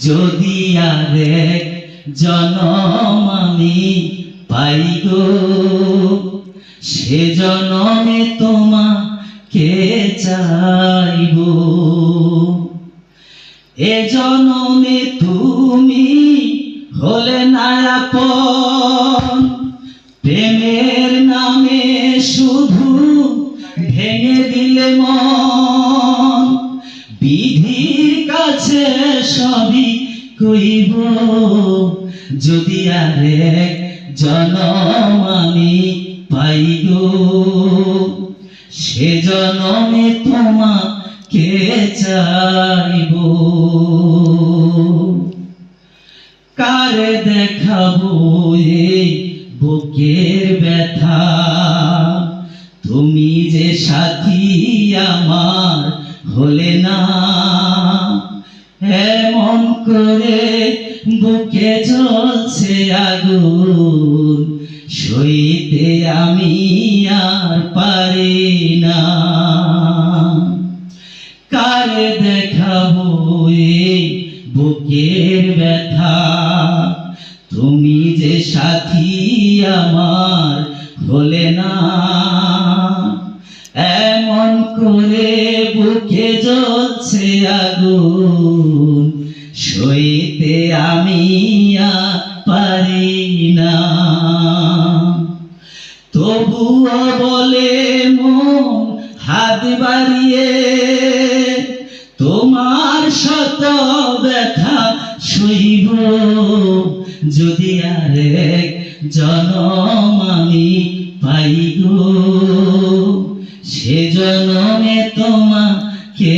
যদি আরেক জনম আমি পাই গো, সে জনমে তোমাকে চাইব। এ জনমে তুমি হলে না আপন, প্রেমের নামে শুধু ভেঙে দিলে মন। বিধির কাছে সবই কইব, যদি আরেক জনম আমি পাই গো, সে জনমে তোমাকে চাইব। কারে দেখাবো এই বুকের ব্যথা, তুমি যে সাথী আমার হলে না। এমন করে বুকে জ্বলছে আগুন, সইতে আমি আর পারি না। কারে দেখাবো এই বুকের ব্যথা, তুমি যে সাথী আমার হলে না। এমন করে বুকে জ্বলছে আগুন, সইতে আমি আর পারি না। তবুও বলে মন হাত বাড়িয়ে, তোমার শত ব্যথা সইব, যদি আরেক জনম আমি পাই গো, সে জনমে তোমাকে